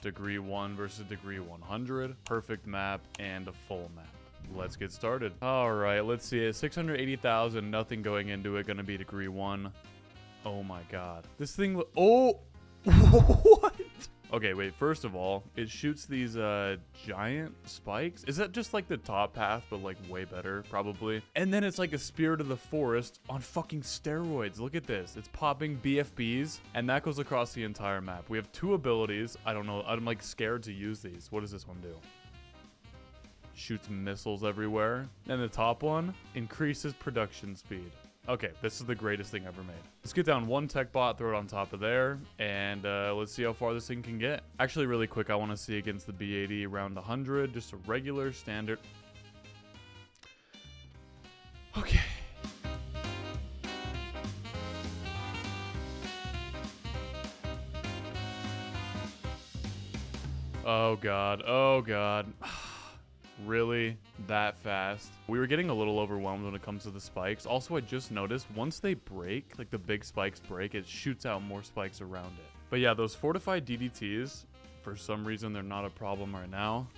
Degree 1 versus degree 100. Perfect map and a full map. Let's get started. All right, let's see it. 680,000, nothing going into it. Gonna be degree 1. Oh my god. This thing, oh, what? Okay, wait, first of all, it shoots these giant spikes. Is that just like the top path, but like way better, probably? And then it's like a Spirit of the Forest on fucking steroids. Look at this. It's popping BFBs, and that goes across the entire map. We have 2 abilities. I don't know. I'm like scared to use these. What does this one do? Shoots missiles everywhere. And the top one increases production speed. Okay, this is the greatest thing ever made. Let's get down 1 tech bot, throw it on top of there, and let's see how far this thing can get. Actually, really quick, I want to see against the B80 around 100, just a regular standard. Okay. Oh god, oh god. Really? That fast? We were getting a little overwhelmed when it comes to the spikes. Also, I just noticed once they break, like the big spikes break, it shoots out more spikes around it. But yeah, those fortified DDTs, for some reason, they're not a problem right now.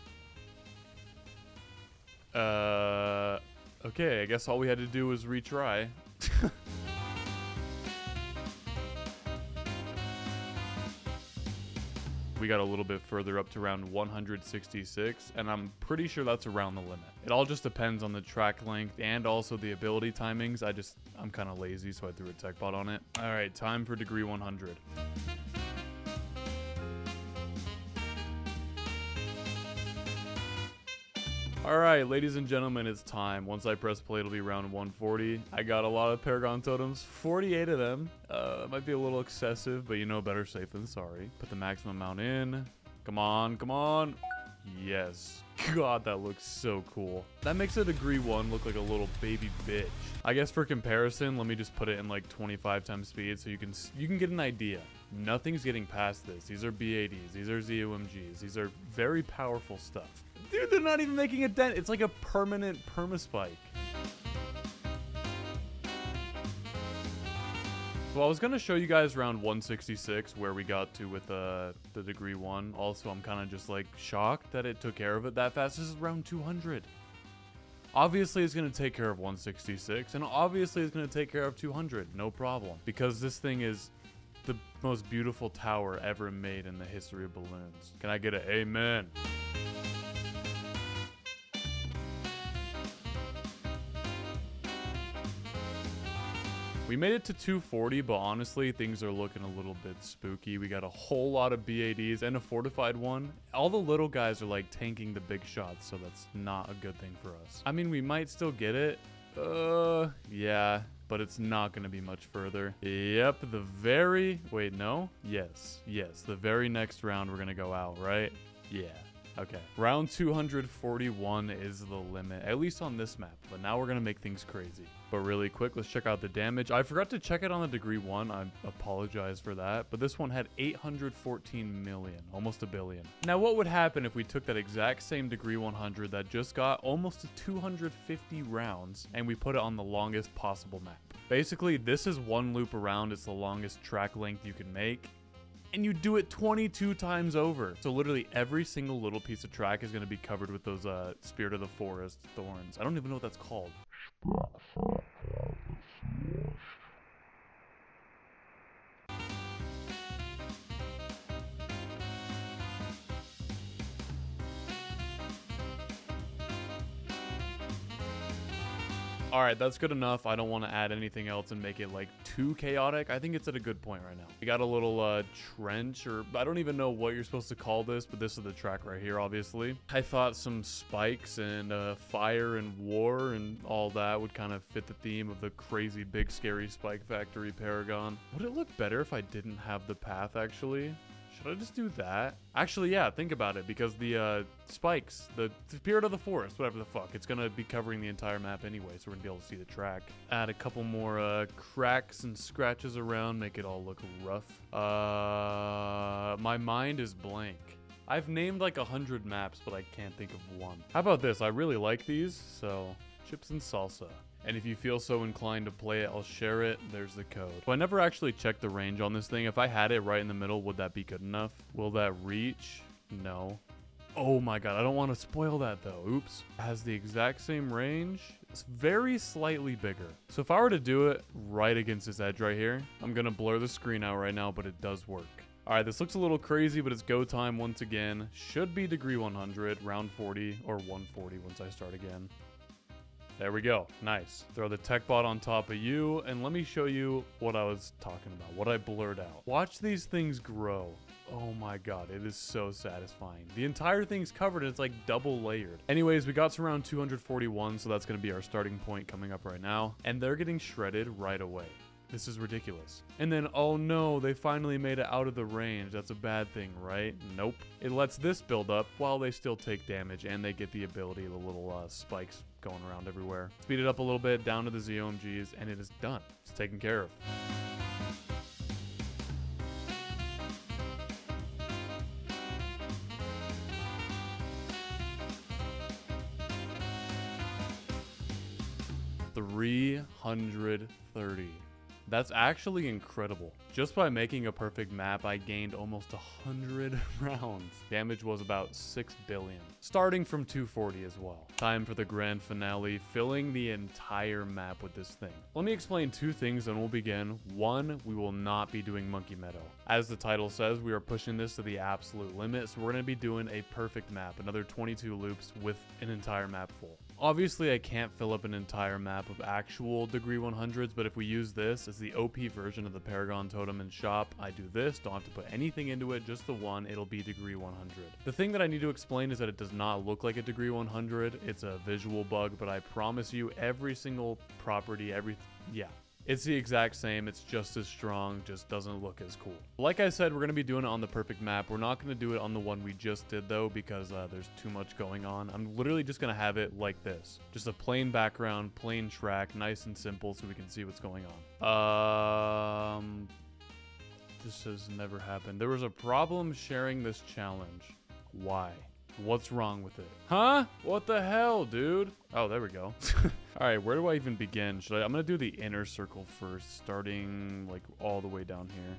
Okay, I guess all we had to do was retry. We got a little bit further up to around 166, and I'm pretty sure that's around the limit. It all just depends on the track length and also the ability timings. I'm kind of lazy, so I threw a tech bot on it. All right, time for degree 100. All right, ladies and gentlemen, it's time. Once I press play, it'll be round 140. I got a lot of Paragon totems, 48 of them. Might be a little excessive, but you know, better safe than sorry. Put the maximum amount in. Come on, come on. Yes. God, that looks so cool. That makes a degree 1 look like a little baby bitch. I guess for comparison, let me just put it in like 25 times speed so you can get an idea. Nothing's getting past this. These are B80s. These are ZOMGs. These are very powerful stuff. Dude, they're not even making a dent. It's like a permanent permaspike. So I was going to show you guys round 166 where we got to with the degree 1. Also, I'm kind of just like shocked that it took care of it that fast. This is round 200. Obviously, it's going to take care of 166, and obviously it's going to take care of 200. No problem. Because this thing is the most beautiful tower ever made in the history of balloons. Can I get an amen? We made it to 240, but honestly, things are looking a little bit spooky. We got a whole lot of B80s and a fortified one. All the little guys are like tanking the big shots, so that's not a good thing for us. I mean, we might still get it. Yeah, but it's not going to be much further. Yep, wait, no? Yes, the very next round we're going to go out, right? Yeah. Okay, round 241 is the limit, at least on this map, but now we're going to make things crazy. But really quick, let's check out the damage. I forgot to check it on the degree 1. I apologize for that, but this one had 814 million, almost a billion. Now, what would happen if we took that exact same degree 100 that just got almost 250 rounds and we put it on the longest possible map? Basically, this is 1 loop around. It's the longest track length you can make. And you do it 22 times over. So literally every single little piece of track is going to be covered with those Spirit of the Forest thorns. I don't even know what that's called. All right, that's good enough. I don't want to add anything else and make it like too chaotic. I think it's at a good point right now. We got a little trench, or I don't even know what you're supposed to call this, but this is the track right here, obviously. I thought some spikes and fire and war and all that would kind of fit the theme of the crazy big scary spike factory Paragon. Would it look better if I didn't have the path actually? Should I just do that? Actually, yeah, think about it, because the spikes, the Spirit of the Forest, whatever the fuck, it's gonna be covering the entire map anyway, so we're gonna be able to see the track. Add a couple more cracks and scratches around, make it all look rough. My mind is blank. I've named like 100 maps, but I can't think of one. How about this? I really like these, so chips and salsa. And if you feel so inclined to play it, I'll share it. There's the code. So I never actually checked the range on this thing. If I had it right in the middle, would that be good enough? Will that reach? No. Oh my god, I don't want to spoil that though. Oops. It has the exact same range. It's very slightly bigger. So if I were to do it right against this edge right here, I'm going to blur the screen out right now, but it does work. All right, this looks a little crazy, but it's go time once again. Should be degree 100, round 40, or 140 once I start again. There we go. Nice. Throw the tech bot on top of you, and let me show you what I was talking about, what I blurred out. Watch these things grow. Oh my god, it is so satisfying. The entire thing's covered and it's like double layered. Anyways, we got to round 241, so that's going to be our starting point coming up right now. And they're getting shredded right away. This is ridiculous. And then, oh no, they finally made it out of the range. That's a bad thing, right? Nope. It lets this build up while they still take damage and they get the ability of the little spikes going around everywhere. Speed it up a little bit, down to the ZOMGs, and it is done. It's taken care of. $330. That's actually incredible. Just by making a perfect map, I gained almost 100 rounds. Damage was about 6 billion. Starting from 240 as well. Time for the grand finale, filling the entire map with this thing. Let me explain two things and we'll begin. One, we will not be doing Monkey Meadow. As the title says, we are pushing this to the absolute limit, so we're going to be doing a perfect map, another 22 loops with an entire map full. Obviously, I can't fill up an entire map of actual degree 100s, but if we use this as the OP version of the Paragon totem and shop, I do this, don't have to put anything into it, just the one, it'll be degree 100. The thing that I need to explain is that it does not look like a degree 100, it's a visual bug, but I promise you every single property, it's the exact same, it's just as strong, just doesn't look as cool. Like I said, we're going to be doing it on the perfect map. We're not going to do it on the one we just did though, because there's too much going on. I'm literally just going to have it like this. Just a plain background, plain track, nice and simple so we can see what's going on. This has never happened. There was a problem sharing this challenge. Why? What's wrong with it? Huh? What the hell, dude? Oh, there we go. All right, where do I even begin? I'm gonna do the inner circle first, starting like all the way down here.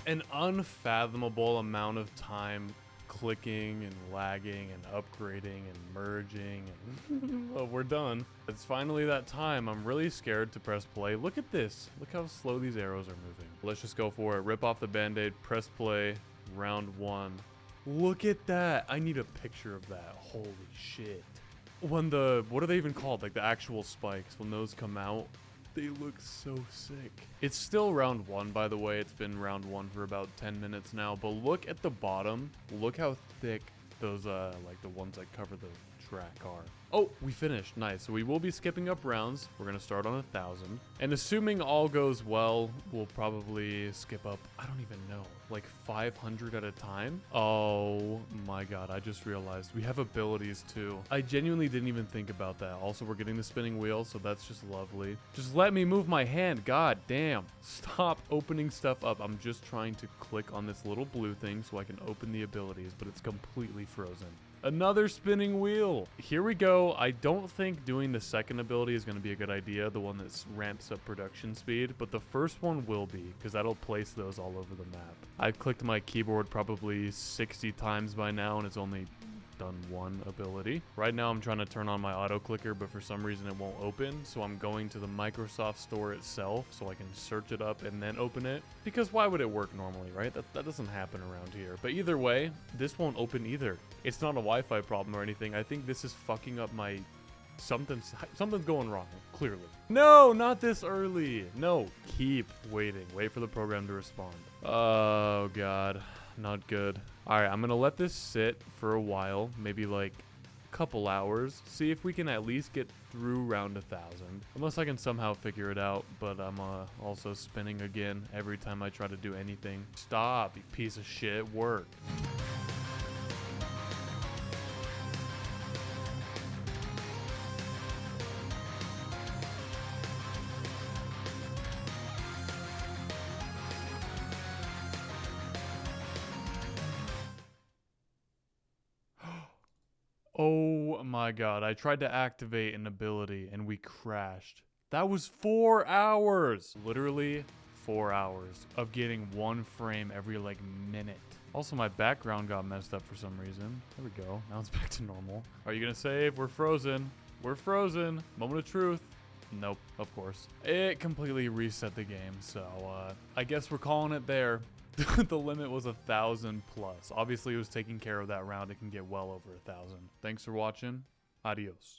An unfathomable amount of time clicking and lagging and upgrading and merging and well, we're done. It's finally that time. I'm really scared to press play. Look at this. Look how slow these arrows are moving. Let's just go for it. Rip off the band-aid, press play, round 1. Look at that. I need a picture of that. Holy shit. When what are they even called? Like the actual spikes, when those come out, they look so sick. It's still round 1, by the way. It's been round 1 for about 10 minutes now. But look at the bottom. Look how thick those, like the ones that cover the track are. Oh, we finished. Nice. So we will be skipping up rounds. We're going to start on 1,000. And assuming all goes well, we'll probably skip up, I don't even know, like 500 at a time. Oh my god, I just realized we have abilities too. I genuinely didn't even think about that. Also, we're getting the spinning wheel, so that's just lovely. Just let me move my hand. God damn. Stop opening stuff up. I'm just trying to click on this little blue thing so I can open the abilities, but it's completely frozen. Another spinning wheel. Here we go. I don't think doing the second ability is going to be a good idea, the one that ramps up production speed, but the first one will be, because that'll place those all over the map. I've clicked my keyboard probably 60 times by now, and it's only done one ability. Right now I'm trying to turn on my auto clicker, but for some reason it won't open, so I'm going to the Microsoft Store itself so I can search it up and then open it, because why would it work normally, right? That doesn't happen around here. But either way, this won't open either. It's not a Wi-Fi problem or anything. I think this is fucking up my something's going wrong, clearly. No, not this early. No, keep waiting. Wait for the program to respond. Oh god, not good. All right, I'm gonna let this sit for a while, maybe like a couple hours, see if we can at least get through round 1,000, unless I can somehow figure it out. But I'm also spinning again every time I try to do anything. Stop, you piece of shit. Work. Oh my god, I tried to activate an ability and we crashed. That was 4 hours! Literally 4 hours of getting 1 frame every like minute. Also, my background got messed up for some reason. There we go. Now it's back to normal. Are you gonna save? We're frozen. We're frozen. Moment of truth. Nope, of course. It completely reset the game, so I guess we're calling it there. The limit was 1,000 plus. Obviously, it was taking care of that round. It can get well over 1,000. Thanks for watching. Adios.